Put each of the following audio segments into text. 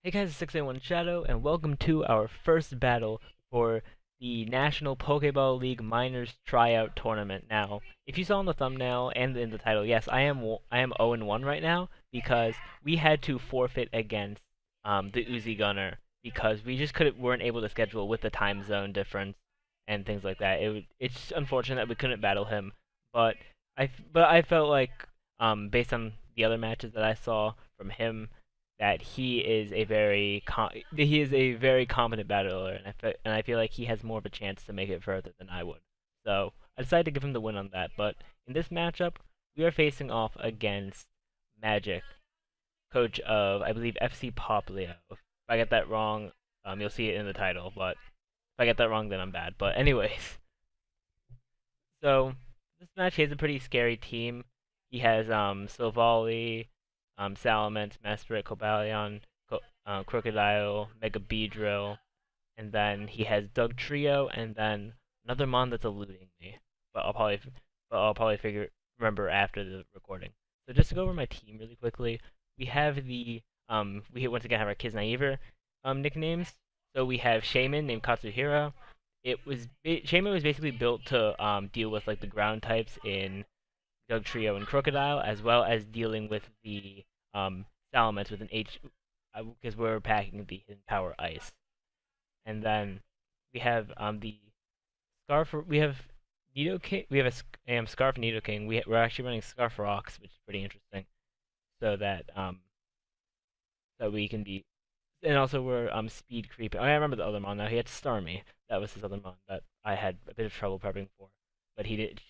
Hey guys, it's 681 Shadow, and welcome to our first battle for the National Pokeball League Minors Tryout Tournament. Now, if you saw in the thumbnail and in the title, yes, I am 0-1 right now because we had to forfeit against the Uzi Gunner because we just weren't able to schedule with the time zone difference and things like that. It's unfortunate that we couldn't battle him, but I felt like based on the other matches that I saw from him that he is a very competent battler, and I feel like he has more of a chance to make it further than I would. So I decided to give him the win on that. But in this matchup, we are facing off against Magic, coach of I believe FC Popplio. If I get that wrong, you'll see it in the title. But if I get that wrong, then I'm bad. But anyways, so this match he has a pretty scary team. He has Silvally, Salamence, Mesprit, Cobalion, Krookodile, Mega Beedrill, and then he has Doug Trio, and then another mon that's eluding me. But I'll probably remember after the recording. So just to go over my team really quickly, we have we once again have our Kisnaiver nicknames. So we have Shaman named Katsuhiro. Shaman was basically built to deal with like the ground types in Doug Trio and Crocodile, as well as dealing with the Salamence with an H, because we're packing the Hidden Power Ice. And then we have the Scarf. We have Nido King. We have a Scarf Nido King. We're actually running Scarf Rocks, which is pretty interesting, so that we can be. And also we're speed creeping. Oh, I remember the other mon now. He had Starmie. That was his other mon that I had a bit of trouble prepping for, but he didn't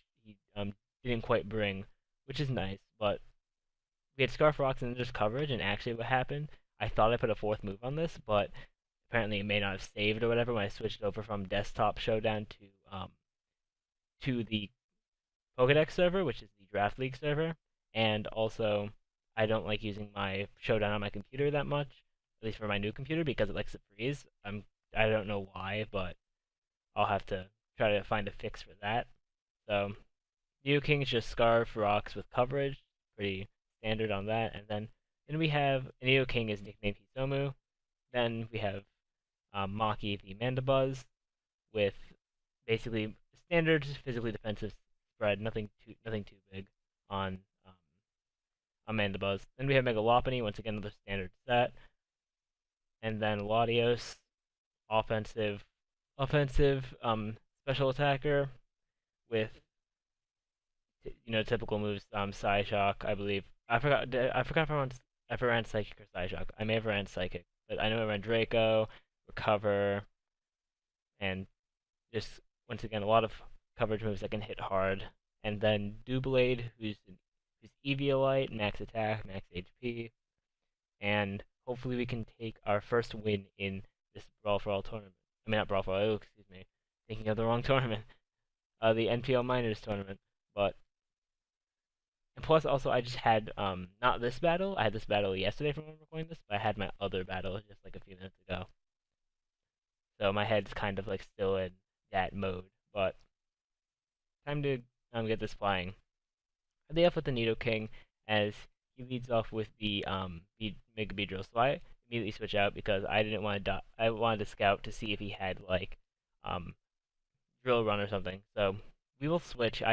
quite bring, which is nice. But we had Scarf Rocks and just coverage, and actually what happened, I thought I put a fourth move on this, but apparently it may not have saved or whatever when I switched over from Desktop Showdown to the Pokedex server, which is the Draft League server, and also I don't like using my Showdown on my computer that much, at least for my new computer, because it likes to freeze. I don't know why, but I'll have to try to find a fix for that. So Neo King is just Scarf Rocks with coverage, pretty standard on that. And then we have Neo King is nicknamed Hisomu. Then we have Maki the Mandibuzz with basically standard physically defensive spread, nothing too big on Mandibuzz. Then we have Megalopony, once again another standard set. And then Latios, offensive special attacker with typical moves. Psyshock, I believe. If I ran Psychic or Psyshock. I may have ran Psychic, but I know I ran Draco, Recover, and just once again a lot of coverage moves that can hit hard. And then Doublade, who's Eviolite, max attack, max HP, and hopefully we can take our first win in this Brawl for All tournament. I mean not Brawl for All, oh, excuse me, thinking of the wrong tournament. The NPL Minors tournament, but. And plus, also, I just had not this battle. I had this battle yesterday from when I'm recording this, but I had my other battle just like a few minutes ago. So my head's kind of like still in that mode. But time to get this flying. I lay off with the Nido King as he leads off with the Mega Beedrill. So I immediately switch out because I didn't want to. I wanted to scout to see if he had like Drill Run or something. So we will switch. The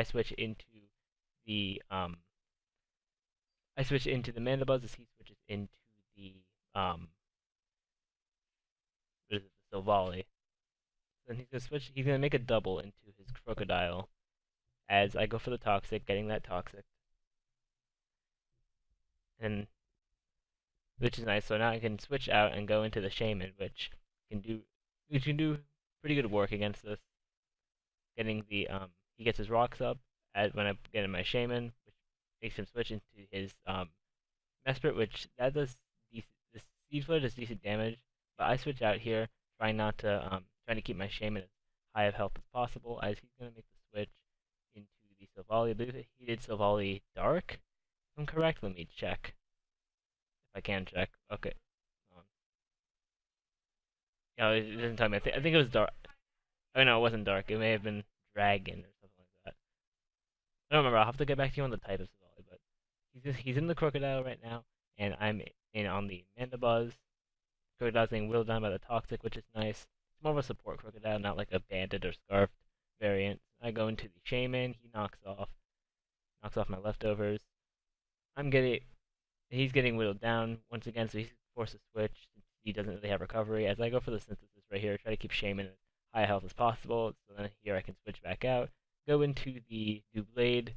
I switch into the Mandibuzz as he switches into the what is it, the Silvally. Then he's gonna switch. He's gonna make a double into his Crocodile as I go for the Toxic, getting that Toxic, and which is nice. So now I can switch out and go into the Shaman, can do which can do pretty good work against this. Getting the he gets his rocks up when I get in my Shaman, which makes him switch into his Mesprit, which that does decent. The Seed Flare does decent damage, but I switch out here, trying to keep my Shaman as high of health as possible, as he's gonna make the switch into the Silvally. I believe that he did Silvally Dark. If I'm correct, let me check. If I can check. Okay. Um, no, it doesn't tell me. I think it was Dark. Oh no, it wasn't Dark. It may have been Dragon or something like that. I don't remember. I'll have to get back to you on the type of Silvally, but he's in the Crocodile right now, and I'm in on the Mandibuzz. Krookodiles getting whittled down by the Toxic, which is nice. It's more of a support Crocodile, not like a Bandit or Scarf variant. I go into the Shaman, he knocks off my leftovers. I'm getting, he's getting whittled down once again, so he's forced to switch since he doesn't really have recovery. As I go for the Synthesis right here, try to keep Shaman as high health as possible, so then here I can switch back out. Go into the new Blade,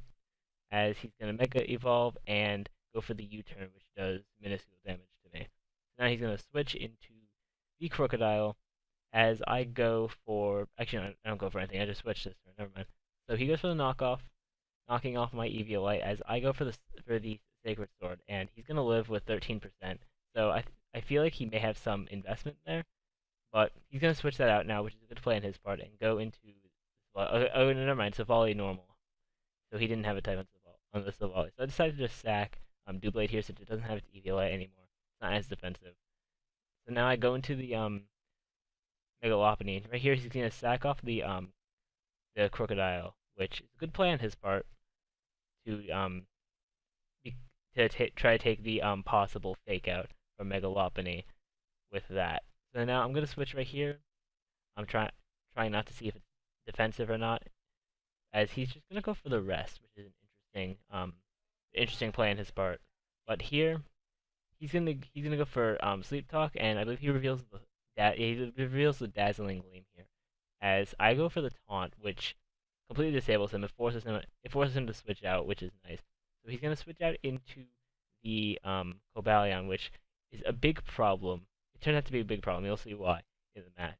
as he's going to Mega Evolve and go for the U-turn, which does minuscule damage to me. So now he's going to switch into the Crocodile, as I go for... Actually, no, I don't go for anything, I just switch this turn, never mind. So he goes for the knockoff, knocking off my Eviolite, as I go for the Sacred Sword, and he's going to live with 13%. So I feel like he may have some investment there, but he's going to switch that out now, which is a good play on his part, and go into... Oh, never mind, Savali normal. So he didn't have a type on the Savali. So I decided to just sack Doublade here since it doesn't have its Eviolite anymore. It's not as defensive. So now I go into the Megalopony. Right here he's gonna sack off the Crocodile, which is a good play on his part to try to take the possible fake out from Megalopony with that. So now I'm gonna switch right here. I'm trying not to see if it's defensive or not, as he's just gonna go for the rest, which is an interesting play on his part. But here, he's gonna go for Sleep Talk, and I believe he reveals the Dazzling Gleam here, as I go for the taunt, which completely disables him. It forces him to switch out, which is nice. So he's gonna switch out into the Cobalion, which is a big problem. It turned out to be a big problem. You'll see why in the match.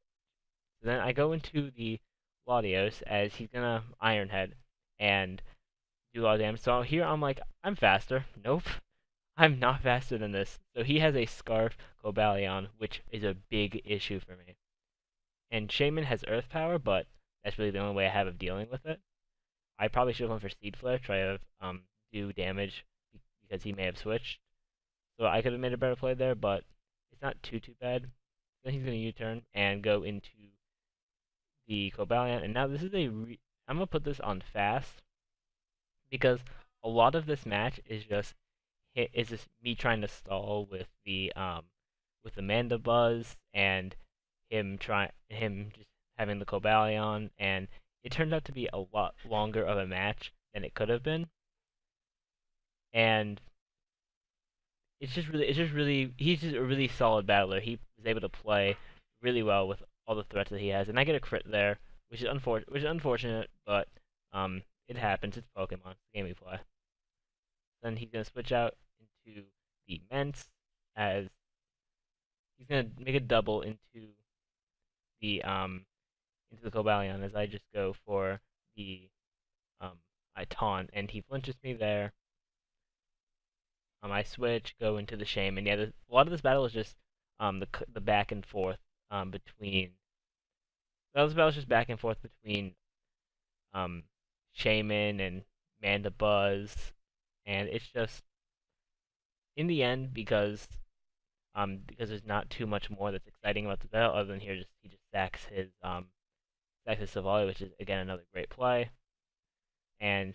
So then I go into the Latios, as he's gonna Iron Head and do a lot of damage. So here I'm like, I'm faster. Nope. I'm not faster than this. So he has a Scarf Cobalion, which is a big issue for me. And Shaman has Earth Power, but that's really the only way I have of dealing with it. I probably should have gone for Seed Flare, try to do damage because he may have switched. So I could have made a better play there, but it's not too bad. Then he's gonna U-turn and go into the Cobalion, and now this is I'm gonna put this on fast because a lot of this match is just me trying to stall with the Mandibuzz and him just having the Cobalion, and it turned out to be a lot longer of a match than it could have been. And he's just a really solid battler. He was able to play really well with all the threats that he has, and I get a crit there, which is unfortunate, but it happens. It's Pokemon. It's the game we play. Then he's gonna switch out into the Mence, as he's gonna make a double into the Cobalion, as I just go for the I taunt, and he flinches me there. I switch, go into the Shaman. Yeah, a lot of this battle is just the back and forth between. This battle is just back and forth between Shaman and Mandibuzz, and it's just in the end because there's not too much more that's exciting about the battle other than he just sacks his Savali, which is again another great play, and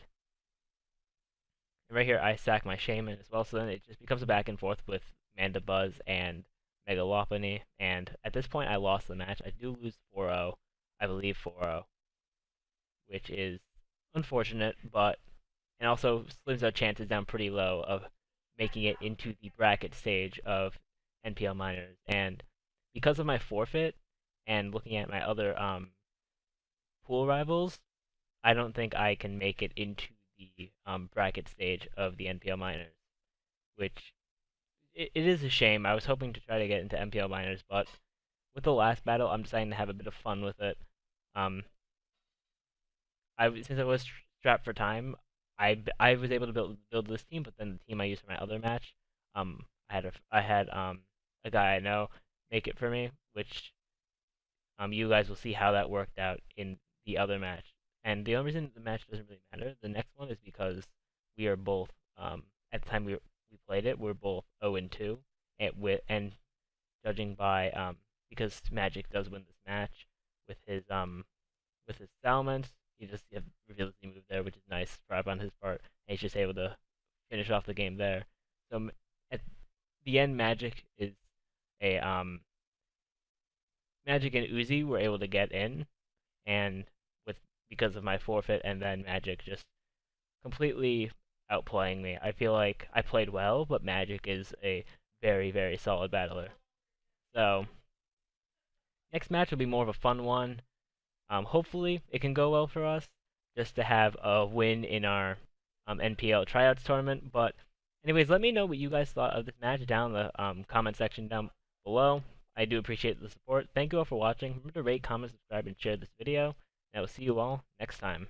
right here I sack my Shaman as well. So then it just becomes a back and forth with Mandibuzz and Megalopony, and at this point I lost the match. I do lose 4-0, I believe 4-0, which is unfortunate, but and also slims our chances down pretty low of making it into the bracket stage of NPL minors. And because of my forfeit and looking at my other pool rivals, I don't think I can make it into the bracket stage of the NPL minors, which it is a shame. I was hoping to try to get into NPL minors, but with the last battle, I'm deciding to have a bit of fun with it. Since I was strapped for time, I was able to build this team, but then the team I used for my other match, I had a guy I know make it for me, which you guys will see how that worked out in the other match. And the only reason the match doesn't really matter, the next one, is because we are both at the time we played it, we're both 0-2, and judging by because Magic does win this match with his Salamence. He just reveals the move there, which is nice prep on his part, and he's just able to finish off the game there. So at the end, Magic is a Magic and Uzi were able to get in, and with because of my forfeit, and then Magic just completely outplaying me. I feel like I played well, but Magic is a very, very solid battler. So next match will be more of a fun one. Hopefully it can go well for us, just to have a win in our NPL Tryouts tournament. But anyways, let me know what you guys thought of this match down in the comment section down below. I do appreciate the support. Thank you all for watching. Remember to rate, comment, subscribe, and share this video. And I will see you all next time.